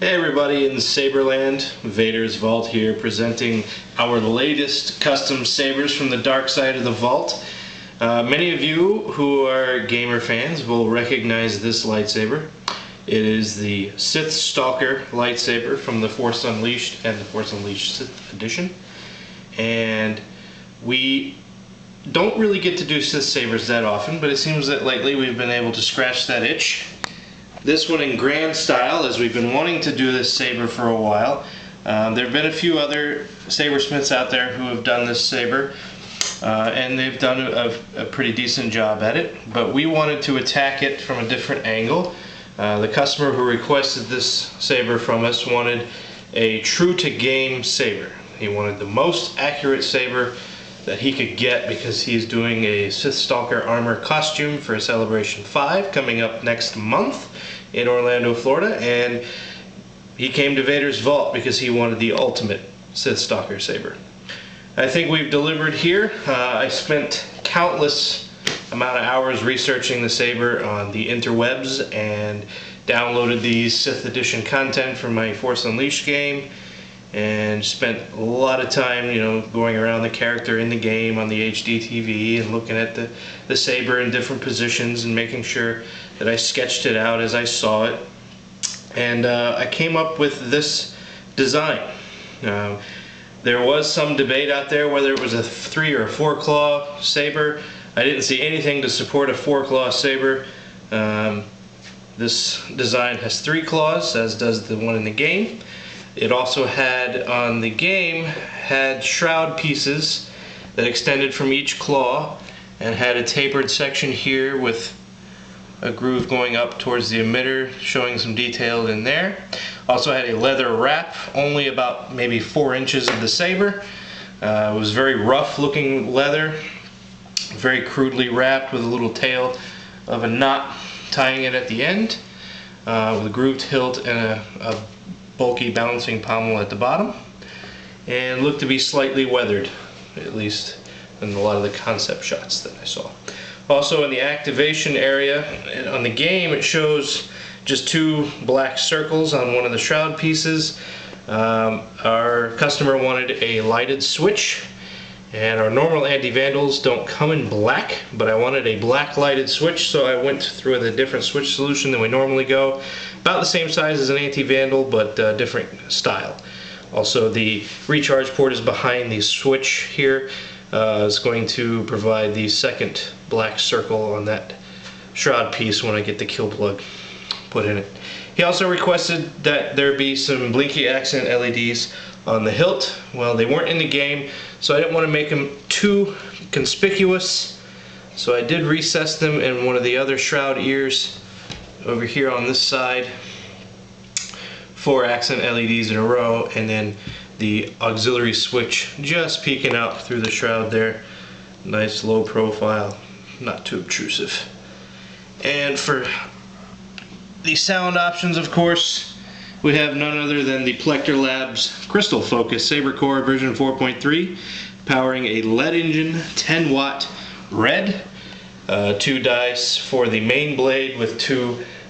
Hey everybody in Saberland, Vader's Vault here, presenting our latest custom sabers from the dark side of the vault. Many of you who are gamer fans will recognize this lightsaber. It is the SithStalker lightsaber from the Force Unleashed and the Force Unleashed Sith Edition. And we don't really get to do Sith sabers that often, but it seems that lately we've been able to scratch that itch. This one in grand style, as we've been wanting to do this saber for a while. There have been a few other sabersmiths out there who have done this saber, and they've done a pretty decent job at it, but we wanted to attack it from a different angle. The customer who requested this saber from us wanted a true-to-game saber. He wanted the most accurate saber that he could get because he's doing a SithStalker armor costume for Celebration 5 coming up next month in Orlando, Florida, and he came to Vader's Vault because he wanted the ultimate SithStalker saber. I think we've delivered here. I spent countless amount of hours researching the saber on the interwebs and downloaded the Sith Edition content from my Force Unleashed game, and spent a lot of time, going around the character in the game on the HD TV and looking at the saber in different positions and making sure that I sketched it out as I saw it. And I came up with this design. There was some debate out there whether it was a 3 or a 4 claw saber. I didn't see anything to support a 4 claw saber. This design has 3 claws, as does the one in the game. It also had, on the game, had shroud pieces that extended from each claw and had a tapered section here with a groove going up towards the emitter, showing some detail in there. Also had a leather wrap, only about maybe 4 inches of the saber. It was very rough looking leather, very crudely wrapped with a little tail of a knot tying it at the end, with a grooved hilt and a bulky balancing pommel at the bottom, and looked to be slightly weathered, at least in a lot of the concept shots that I saw. Also in the activation area on the game, it shows just 2 black circles on one of the shroud pieces. Our customer wanted a lighted switch, and our normal anti-vandals don't come in black, but I wanted a black lighted switch, so I went through a different switch solution than we normally go. About the same size as an anti-vandal, but different style. Also, the recharge port is behind the switch here. Is going to provide the second black circle on that shroud piece when I get the kill plug put in it. He also requested that there be some blinky accent LEDs on the hilt. Well, they weren't in the game, so I didn't want to make them too conspicuous, so I did recess them in one of the other shroud ears over here on this side. 4 accent LEDs in a row, and then the auxiliary switch just peeking out through the shroud there. Nice low profile, not too obtrusive. And for the sound options, of course, we have none other than the Plecter Labs Crystal Focus Sabercore version 4.3, powering a LEDengin 10 watt red, 2 dice for the main blade with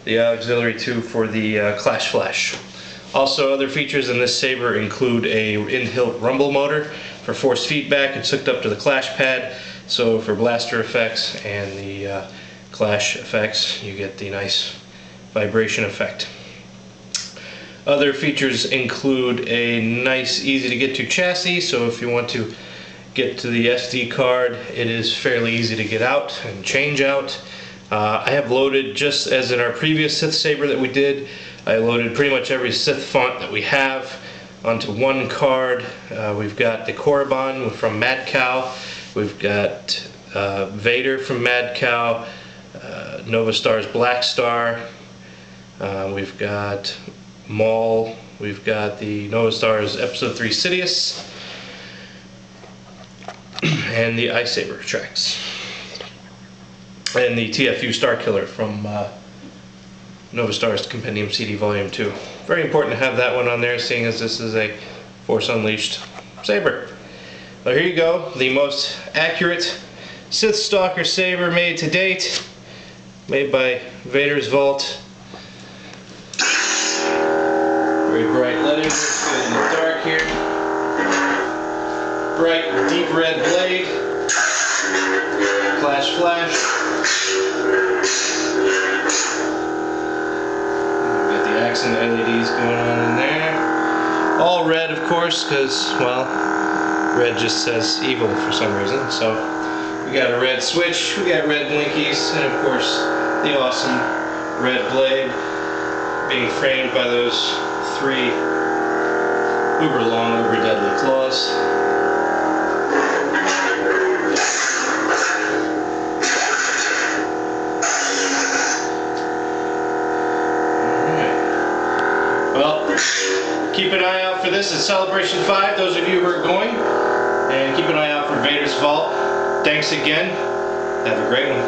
the auxiliary 2 for the clash flash. Also, other features in this saber include a in-hilt rumble motor for force feedback. It's hooked up to the clash pad, so for blaster effects and the clash effects, you get the nice vibration effect. Other features include a nice, easy to get to chassis, so if you want to get to the SD card, it is fairly easy to get out and change out. I have loaded, just as in our previous Sith saber that we did, I loaded pretty much every Sith font that we have onto one card. We've got the Korriban from Mad Cow, we've got Vader from Mad Cow, Nova Star's Black Star, we've got Maul, we've got the Nova Star's Episode 3 Sidious, and the Ice Saber tracks, and the TFU Starkiller from Nova Star's Compendium CD Volume 2. Very important to have that one on there, seeing as this is a Force Unleashed saber. Well, here you go, the most accurate SithStalker saber made to date, made by Vader's Vault. very bright letting. Let's go in the dark here. Bright, deep red blade. Flash, flash. Got the accent LEDs going on in there. All red, of course, because, well, red just says evil for some reason. So we got a red switch, we got red blinkies, and of course the awesome red blade being framed by those 3 uber long, uber deadly claws. Well, keep an eye out for this at Celebration 5, those of you who are going, and keep an eye out for Vader's Vault. Thanks again. Have a great one.